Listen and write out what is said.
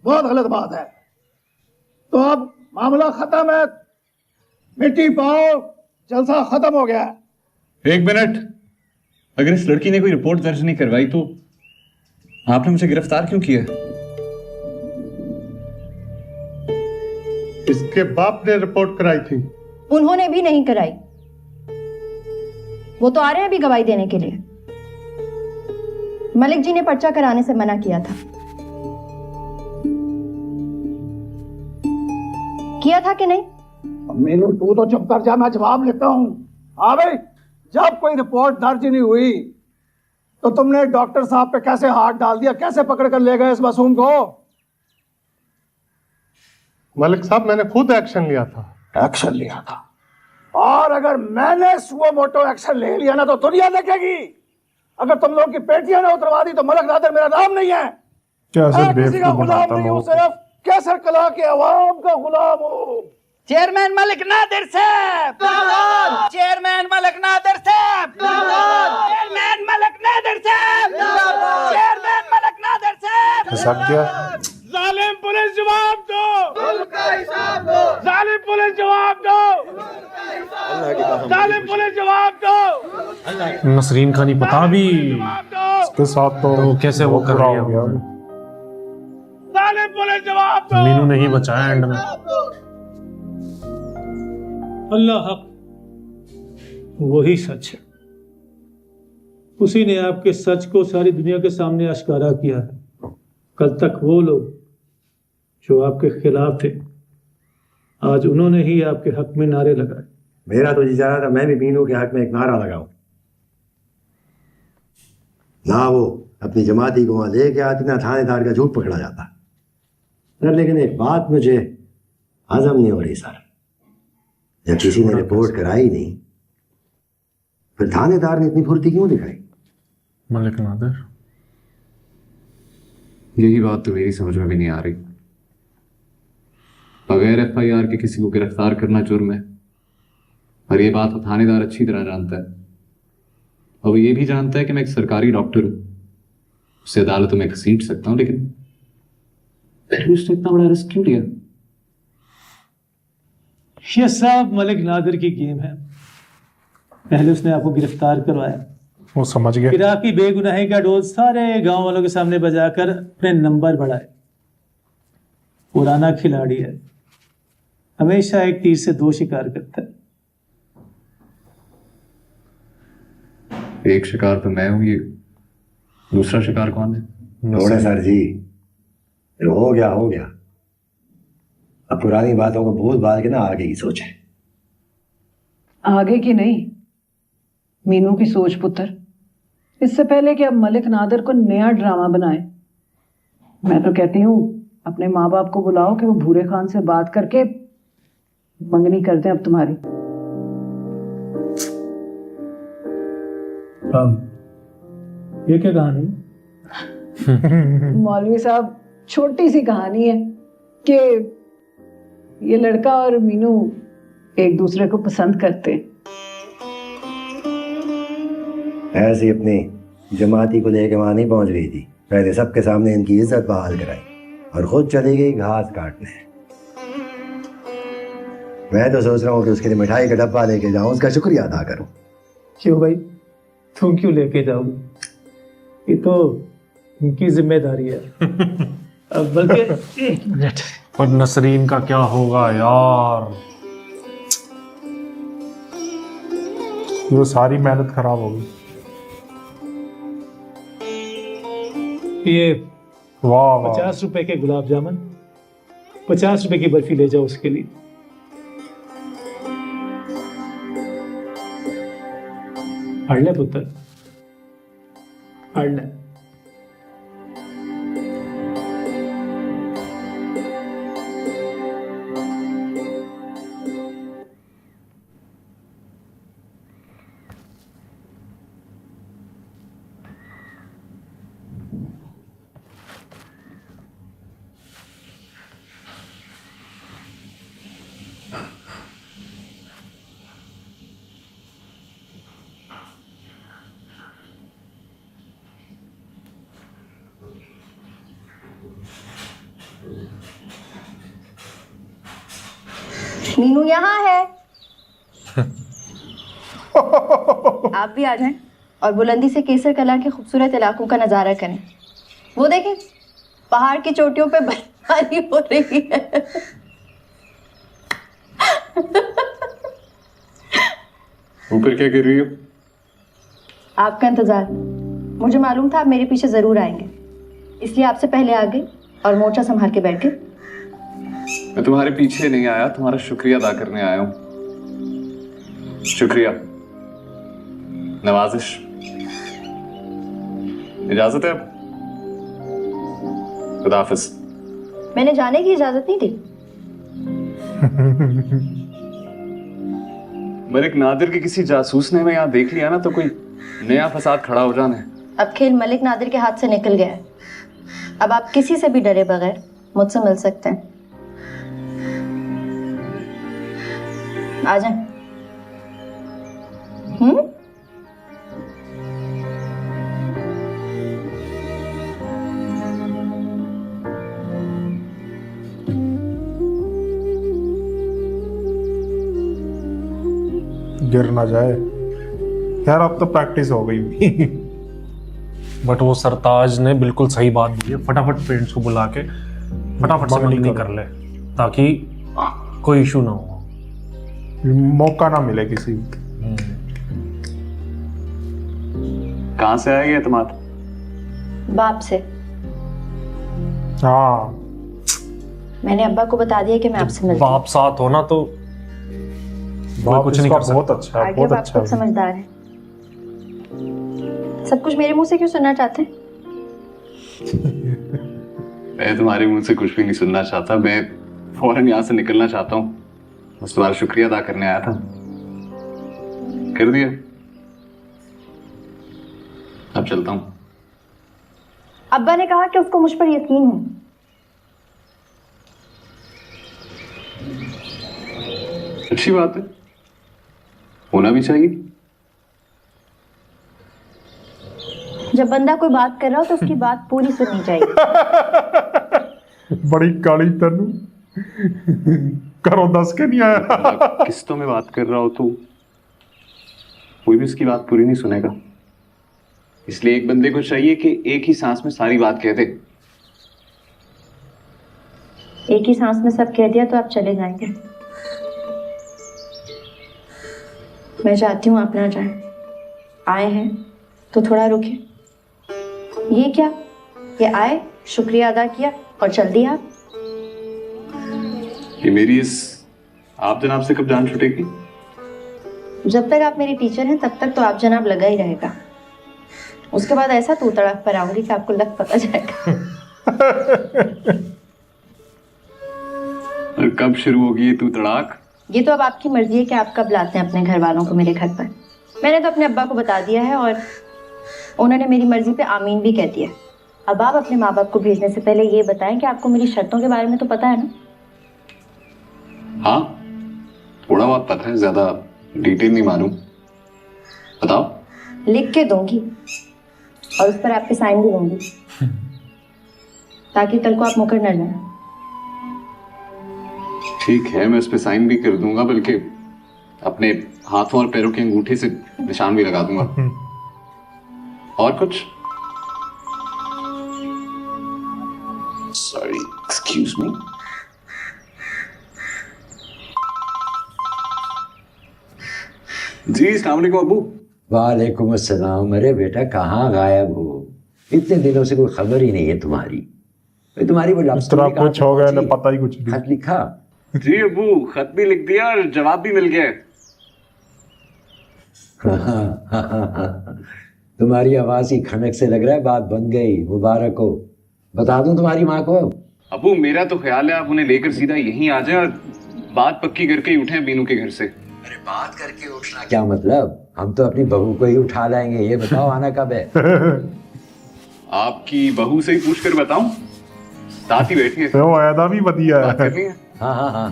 बहुत गलत बात है। तो अब मामला खत्म है, मिट्टी पाओ, जलसा खत्म हो गया। एक मिनट, अगर इस लड़की ने कोई रिपोर्ट दर्ज नहीं करवाई तो आपने मुझे गिरफ्तार क्यों किया? इसके बाप ने रिपोर्ट कराई थी। उन्होंने भी नहीं कराई, वो तो आ रहे हैं अभी गवाही देने के लिए। मलिक जी ने पर्चा कराने से मना किया था। किया था कि नहीं? मीनू तू तो चुप कर जा, मैं जवाब लेता हूं। हाँ भाई, जब कोई रिपोर्ट दर्ज नहीं हुई तो तुमने डॉक्टर साहब पे कैसे हाथ डाल दिया, कैसे पकड़ कर ले गए इस मासूम को? मलिक साहब, मैंने खुद एक्शन लिया था। एक्शन लिया था? और अगर मैंने सुओ मोटो एक्शन ले लिया ना तो दुनिया देखेगी। अगर तुम लोग की पेटियां ना उतरवा दी तो मलिक नादिर मेरा नाम नहीं है। मैं किसी का गुलाम नहीं हूं, सिर्फ कैसर कला के अवाम का गुलाम हूं। चेयरमैन मलिक नादिर साहब, चेयरमैन मलिक नादिर साहब, चेयरमैन मलिक नादिर साहब, चेयरमैन मलिक नादिर साहब। सब क्या? जालिम पुलिस जवाब दो, जालिम पुलिस जवाब दो, जालिम पुलिस जवाब दो। नसरीन का नहीं पता भी इसके साथ तो कैसे वो कर रही है। जालिम पुलिस जवाब दो। मीनू ने ही बचाया एंड में। अल्लाह हक, वही सच है। उसी ने आपके सच को सारी दुनिया के सामने आश्कारा किया है। कल तक वो लोग जो आपके खिलाफ थे, आज उन्होंने ही आपके हक में नारे लगाए। मेरा तो जी चाह रहा था मैं भी मीनू के हक में एक नारा लगाऊं। ना वो अपनी जमाती को वहां लेके आती, ना थानेदार का झूठ पकड़ा जाता। सर लेकिन एक बात मुझे हजम नहीं हो रही सर, जब किसी ने रिपोर्ट कराई नहीं फिर थानेदार ने इतनी फुर्ती क्यों दिखाई? मलिक नादिर, यही बात तो मेरी समझ में भी नहीं आ रही। बगैर FIR के किसी को गिरफ्तार करना जुर्म है, और ये बात तो थानेदार अच्छी तरह जानता है। और वो ये भी जानता है कि मैं एक सरकारी डॉक्टर हूं, उससे अदालतों में घसीट सकता हूं, लेकिन फिर उसने इतना बड़ा रिस्क क्यों लिया? ये सब मलिक नादिर की गेम है। पहले उसने आपको गिरफ्तार करवाया, वो समझ गया। फिर आपकी बेगुनाही का डोल सारे गांव वालों के सामने बजाकर अपने नंबर बढ़ाए। पुराना खिलाड़ी है, हमेशा एक तीर से दो शिकार करता है। एक शिकार तो मैं हूं, ये दूसरा शिकार कौन है? थोड़े सर जी, जो हो गया हो गया। अब पुरानी बातों को भूल भाल के ना आगे की सोचें। आगे की नहीं, मीनू की सोच पुत्र। इससे पहले कि अब मलिक नादिर को नया ड्रामा बनाए, मैं तो कहती हूँ अपने माँ बाप को बुलाओ कि वो भूरे खान से बात करके मंगनी कर दें अब तुम्हारी। ये क्या कहानी? मौलवी साहब, छोटी सी कहानी है कि ये लड़का और मीनू एक दूसरे को पसंद करते। ऐसी अपनी जमाती को लेके वहां नहीं पहुंच रही थी, पहले सबके सामने इनकी इज्जत बहाल कराई और खुद चली गई घास काटने। मैं तो सोच रहा हूँ कि उसके लिए मिठाई का डब्बा लेके जाऊं, उसका शुक्रिया अदा करूं। क्यों भाई, तुम क्यों लेके जाओगे? ये तो उनकी जिम्मेदारी है। अब बल्कि एक मिनट, और नसरीन का क्या होगा यार? वो सारी मेहनत खराब होगी। ये वाह वाह। 50 रुपए के गुलाब जामुन, 50 रुपए की बर्फी ले जाओ उसके लिए। पढ़ ले पुत्र, पढ़ ले। मीनू यहाँ है। आप भी आ जाएं और बुलंदी से केसर कला के खूबसूरत इलाकों का नजारा करें। वो देखें, पहाड़ की चोटियों पे बर्फबारी हो रही है। ऊपर क्या कर रही हो? आपका इंतजार। मुझे मालूम था आप मेरे पीछे जरूर आएंगे, इसलिए आपसे पहले आ गई और मोर्चा संभाल के बैठ गए। मैं तुम्हारे पीछे नहीं आया, तुम्हारा शुक्रिया अदा करने आया हूं। शुक्रिया, नवाजिश। इजाजत है? खुदा हाफिज। मैंने जाने की इजाजत नहीं दी। मलिक नादिर के किसी जासूस ने मैं यहाँ देख लिया ना तो कोई नया फसाद खड़ा हो जाना है। अब खेल मलिक नादिर के हाथ से निकल गया है। अब आप किसी से भी डरे बगैर मुझसे मिल सकते हैं। आ जाएं। गिर ना जाए। यार अब तो प्रैक्टिस हो गई। बट वो सरताज ने बिल्कुल सही बात बोली है, फटाफट पेरेंट्स को बुला के फटाफट से मंगनी कर ले ताकि कोई इशू ना हो, मौका ना मिले किसी को। कहाँ से आएगा एतमाद? बाप से। हाँ, मैंने अब्बा को बता दिया कि मैं आपसे मिलती हूँ। बाप साथ हो ना तो बाप कुछ नहीं इसका कर सकता। बहुत अच्छा है, आगे बहुत बाप अच्छा खुद है। समझदार है। सब कुछ मेरे मुंह से क्यों सुनना चाहते हैं? मैं तुम्हारे मुंह से कुछ भी नहीं सुनना चाहता। मैं फौरन यहाँ से निकलना चाहता हूँ। बस तुम्हारा शुक्रिया अदा करने आया था। कर दिया। अब चलता हूँ। अब्बा ने कहा कि उसको मुझ पर यकीन है। अच्छी बात है, होना भी चाहिए। जब बंदा कोई बात कर रहा हो तो उसकी बात पूरी सुननी चाहिए। बड़ी काली तनु। करो 10 के नहीं आया। किस्तों में बात कर रहा हो तो कोई भी उसकी बात पूरी नहीं सुनेगा। इसलिए एक बंदे को चाहिए कि एक ही सांस में सारी बात कह दे। एक ही सांस में सब कह दिया तो आप चले जाएंगे। मैं चाहती हूँ आप ना जाएं। आए हैं तो थोड़ा रुके। ये क्या? ये आए, शुक्रिया अदा किया और चल दिया आप। ये मेरी इस आप जनाब से कब जान छूटेगी? जब तक आप मेरी टीचर हैं तब तक तो आप जनाब लगा ही रहेगा। उसके बाद ऐसा तू तड़क पर आऊंगी कि आपको लग पता जाएगा। और कब शुरू होगी ये तू तड़ाक? ये तो अब आपकी मर्जी है कि आप कब लाते हैं अपने घर वालों को मेरे घर पर। मैंने तो अपने अब्बा को बता दिया है और उन्होंने मेरी मर्जी पे आमीन भी कह दिया। अब आप अपने माँ बाप को भेजने से पहले ये बताएं कि आपको मेरी शर्तों के बारे में तो पता है ना? हाँ, थोड़ा बहुत पता है, ज्यादा डिटेल नहीं मालूम। बताओ। लिख के दूंगी और उस पर आपके साइन भी दूंगी ताकि कल को आप मुकर न जाए। ठीक है, मैं उस पर साइन भी कर दूंगा, बल्कि अपने हाथों और पैरों के अंगूठे से निशान भी लगा दूंगा। और कुछ? Sorry, excuse me. जी अस्सलाम वालेकुम अबू। वालेकुम अस्सलाम। अरे बेटा कहाँ गायब हो? इतने दिनों से कोई खबर ही नहीं है तुम्हारी। तुम्हारी वो इस तरह कुछ हो गया ना, पता ही कुछ नहीं। खत लिखा? जी अबू, खत भी लिख दिया और जवाब भी मिल गया। तुम्हारी आवाज की खनक से लग रहा है बात बन गई। मुबारक हो। बता दूं तुम्हारी माँ को? अबू मेरा तो ख्याल है आप उन्हें लेकर सीधा यहीं आ जाए और बात पक्की करके ही उठे बीनू के घर से। अरे बात करके उठना क्या मतलब? हम तो अपनी बहू को ही उठा लाएंगे। ये बताओ आना कब है? आपकी बहू से ही पूछ कर बताऊं? साथ ही बैठी है। तो ऐदा भी बढ़िया बात है। करनी है। हाँ हाँ हाँ